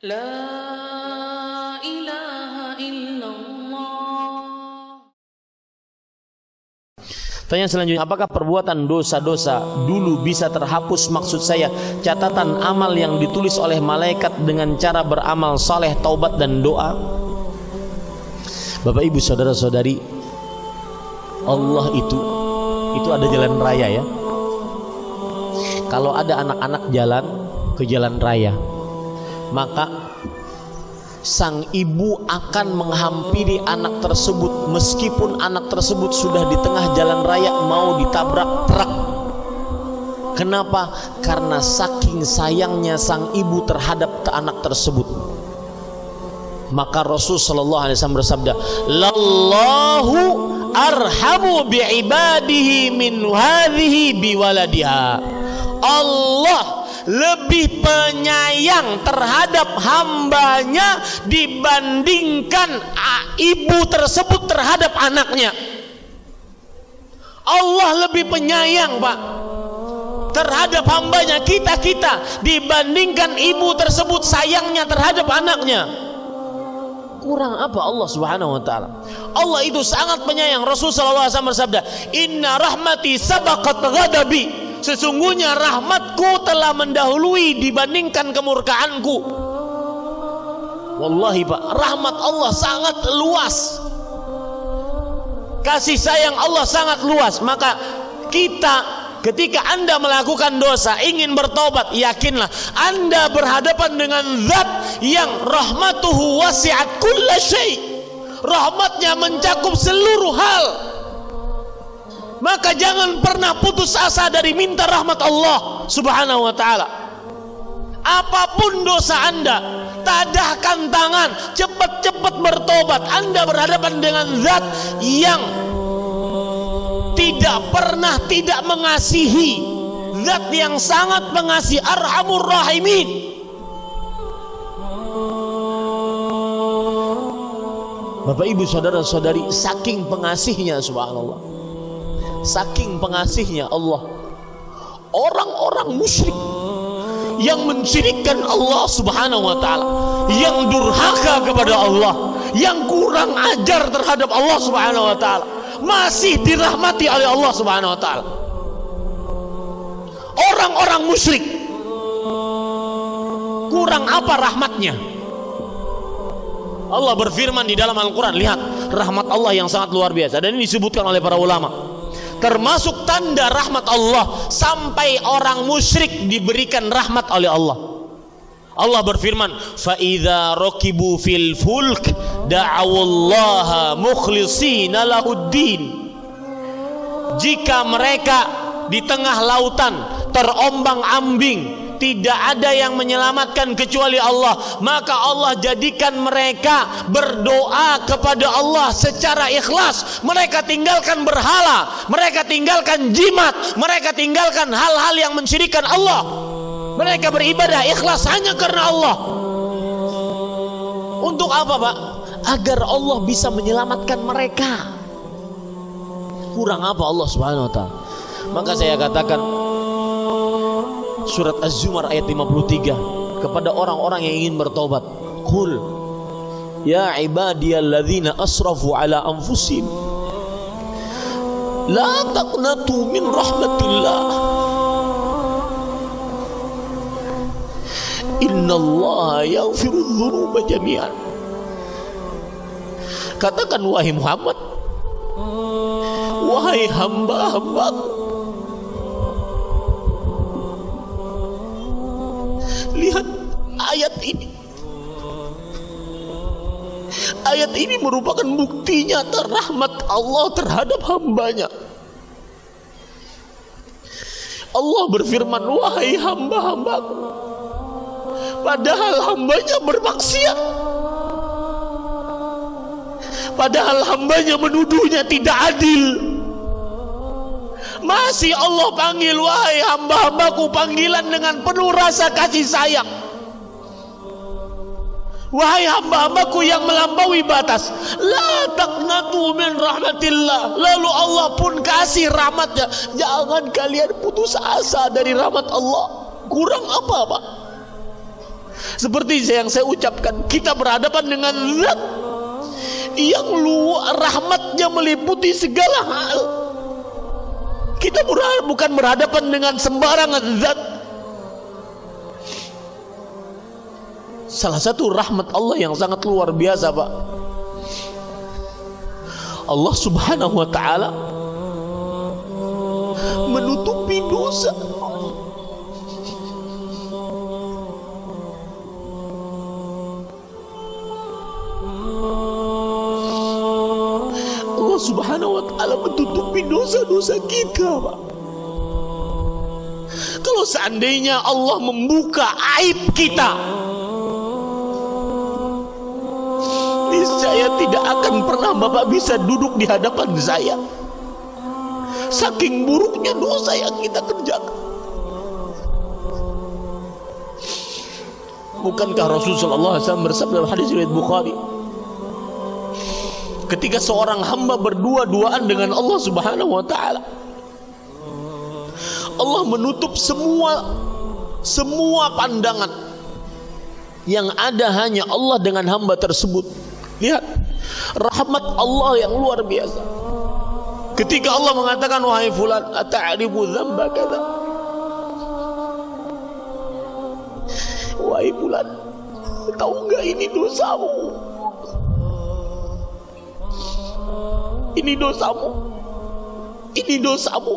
La ilaha illallah. Pertanyaan selanjutnya, apakah perbuatan dosa-dosa dulu bisa terhapus? Maksud saya, catatan amal yang ditulis oleh malaikat dengan cara beramal saleh, taubat dan doa. Bapak ibu saudara-saudari, Allah itu ada jalan raya ya. Kalau ada anak-anak jalan ke jalan raya, maka sang ibu akan menghampiri anak tersebut meskipun anak tersebut sudah di tengah jalan raya mau ditabrak truk. Kenapa? Karena saking sayangnya sang ibu terhadap anak tersebut. Maka Rasul sallallahu alaihi wasallam bersabda, "Lallahu arhamu bi'ibadihi min hadhihi biwaladiha." Allah lebih penyayang terhadap hambanya dibandingkan ibu tersebut terhadap anaknya. Allah lebih penyayang, Pak, terhadap hambanya, kita dibandingkan ibu tersebut sayangnya terhadap anaknya. Kurang apa Allah subhanahu wa ta'ala? Allah itu sangat penyayang. Rasulullah SAW bersabda, "Inna rahmati sabaqat ghadabi." Sesungguhnya rahmatku telah mendahului dibandingkan kemurkaanku. Wallahi Pak, rahmat Allah sangat luas, kasih sayang Allah sangat luas. Maka kita, ketika Anda melakukan dosa ingin bertobat, yakinlah Anda berhadapan dengan zat yang rahmatuhu wasi'at kulla syai'. Rahmatnya mencakup seluruh hal. Maka jangan pernah putus asa dari minta rahmat Allah subhanahu wa ta'ala. Apapun dosa Anda, tadahkan tangan, cepat-cepat bertobat. Anda berhadapan dengan zat yang tidak pernah tidak mengasihi, zat yang sangat mengasihi, arhamur rahimin. Bapak ibu saudara-saudari, saking pengasihnya subhanallah, saking pengasihnya Allah, orang-orang musyrik yang mensyirikkan Allah subhanahu wa ta'ala, yang durhaka kepada Allah, yang kurang ajar terhadap Allah subhanahu wa ta'ala, masih dirahmati oleh Allah subhanahu wa ta'ala. Orang-orang musyrik kurang apa rahmatnya? Allah berfirman di dalam Al-Quran, lihat rahmat Allah yang sangat luar biasa, dan ini disebutkan oleh para ulama. Termasuk tanda rahmat Allah, sampai orang musyrik diberikan rahmat oleh Allah. Allah berfirman, fa idza rakibu fil fulk da'awullaha mukhlishina lahuddin. Jika mereka di tengah lautan terombang-ambing, tidak ada yang menyelamatkan kecuali Allah, maka Allah jadikan mereka berdoa kepada Allah secara ikhlas. Mereka tinggalkan berhala, mereka tinggalkan jimat, mereka tinggalkan hal-hal yang mensyirikkan Allah. Mereka beribadah ikhlas hanya karena Allah. Untuk apa, Pak? Agar Allah bisa menyelamatkan mereka. Kurang apa Allah subhanahu wa ta'ala? Maka saya katakan, surat Az-Zumar ayat 53 kepada orang-orang yang ingin bertobat, qul ya ibadiyalladzina asrafu ala anfusihim la taqnatu min rahmatillah innallaha yaghfirudz dzunuba jami'an. Katakan wahai Muhammad, wahai hamba-hambaku, lihat ayat ini. Ayat ini merupakan bukti nyata rahmat Allah terhadap hambanya. Allah berfirman, wahai hamba-hambaku, padahal hambanya bermaksiat, padahal hambanya menuduhnya tidak adil, masih Allah panggil, wahai hamba-hambaku, panggilan dengan penuh rasa kasih sayang. Wahai hamba-hambaku yang melampaui batas, la taqnatu min rahmatillah. Lalu Allah pun kasih rahmatnya. Jangan kalian putus asa dari rahmat Allah. Kurang apa, Pak? Seperti yang saya ucapkan, kita berhadapan dengan zat yang rahmatnya meliputi segala hal. Kita bukan berhadapan dengan sembarangan zat. Salah satu rahmat Allah yang sangat luar biasa, Pak, Allah subhanahu wa ta'ala menutupi dosa. Allah subhanahu wa ta'ala menutupi dosa-dosa kita, Pak. Kalau seandainya Allah membuka aib kita, saya tidak akan pernah Bapak bisa duduk di hadapan saya. Saking buruknya dosa yang kita kerjakan. Bukankah Rasulullah SAW bersabda dalam hadis riwayat Bukhari, ketika seorang hamba berdua-duaan dengan Allah subhanahu wa ta'ala, Allah menutup semua pandangan. Yang ada hanya Allah dengan hamba tersebut. Lihat rahmat Allah yang luar biasa. Ketika Allah mengatakan, wahai fulan, ata'rifu dzamba kadza, wahai fulan, tahu enggak ini dosamu? Ini dosamu. Ini dosamu.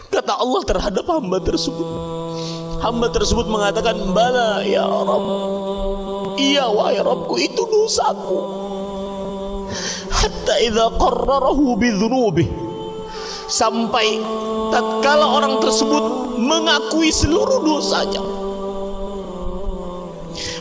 Kata Allah terhadap hamba tersebut. Hamba tersebut mengatakan, bala ya Rabb, iya wahai Rabbku, itu dosaku. Hatta idza qarrarahu bidzunubihi, sampai tatkala orang tersebut mengakui seluruh dosanya,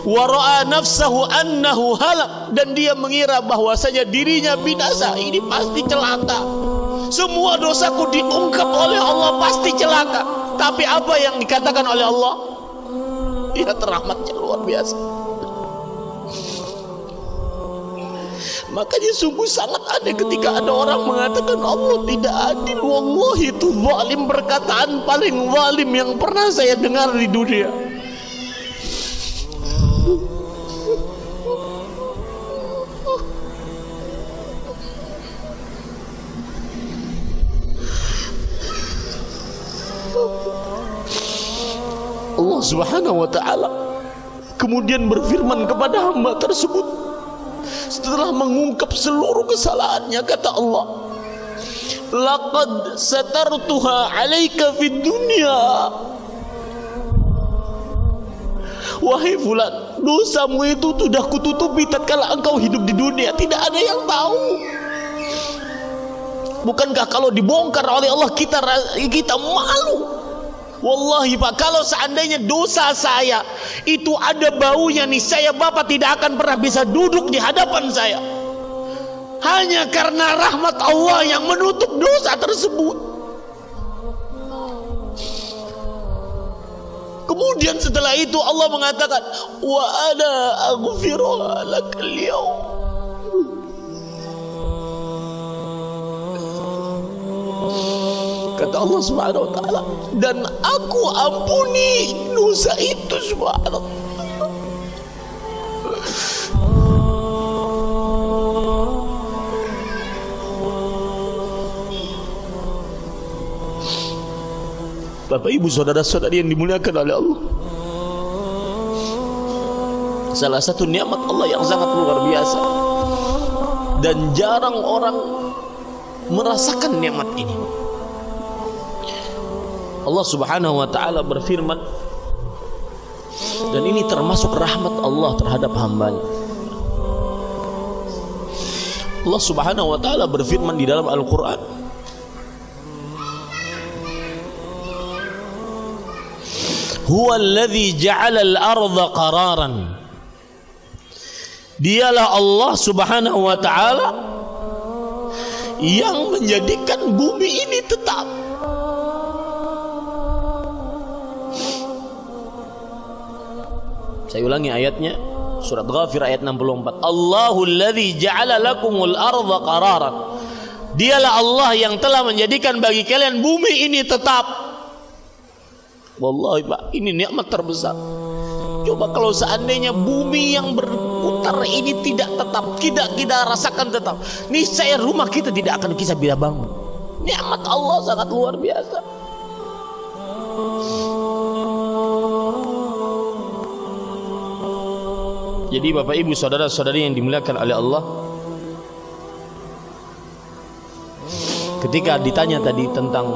wa ra'a nafsahu annahu halak, dan dia mengira bahwasanya dirinya binasa, ini pasti celaka. Semua dosaku diungkap oleh Allah, pasti celaka. Tapi apa yang dikatakan oleh Allah? Lihat rahmatnya luar biasa. Makanya sungguh sangat aneh ketika ada orang mengatakan Allah tidak adil. Wallahi, itu zalim, perkataan paling zalim yang pernah saya dengar di dunia. Allah subhanahu wa ta'ala kemudian berfirman kepada hamba tersebut setelah mengungkap seluruh kesalahannya. Kata Allah, laqad satartuha 'alaika fid dunya, wahai fulan, dosamu itu sudah kututupi tatkala engkau hidup di dunia, tidak ada yang tahu. Bukankah kalau dibongkar oleh Allah kita malu? Wallahi Pak, kalau seandainya dosa saya itu ada baunya nih, saya Bapak tidak akan pernah bisa duduk di hadapan saya. Hanya karena rahmat Allah yang menutup dosa tersebut. Kemudian setelah itu Allah mengatakan, wa ana aghfiru lakal yaum. Kata Allah subhanahu wa ta'ala, dan aku ampuni dosa itu, subhanallah. Bapak ibu saudara-saudari yang dimuliakan oleh Allah, salah satu nikmat Allah yang sangat luar biasa dan jarang orang merasakan nikmat ini. Allah subhanahu wa ta'ala berfirman, dan ini termasuk rahmat Allah terhadap hambanya. Allah subhanahu wa ta'ala berfirman di dalam Al-Quran, huwa alladhi ja'ala al-ardha qararan, dialah Allah subhanahu wa ta'ala yang menjadikan bumi ini tetap. Saya ulangi ayatnya, surat Ghafir ayat 64. Allahul ladzi ja'ala lakumul arda qararan, dialah Allah yang telah menjadikan bagi kalian bumi ini tetap. Wallahi Pak, ini nikmat terbesar. Coba kalau seandainya bumi yang berputar ini tidak tetap, tidak kita rasakan tetap, niscaya rumah kita tidak akan bisa bangun. Nikmat Allah sangat luar biasa. Jadi Bapak Ibu saudara-saudari yang dimuliakan oleh Allah, ketika ditanya tadi tentang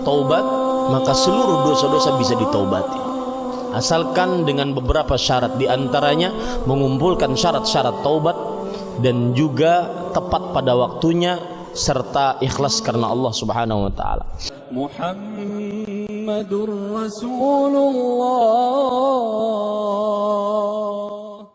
taubat, maka seluruh dosa-dosa bisa ditaubati, asalkan dengan beberapa syarat, diantaranya mengumpulkan syarat-syarat taubat dan juga tepat pada waktunya serta ikhlas karena Allah Subhanahu wa taala. Muhammadur Rasulullah.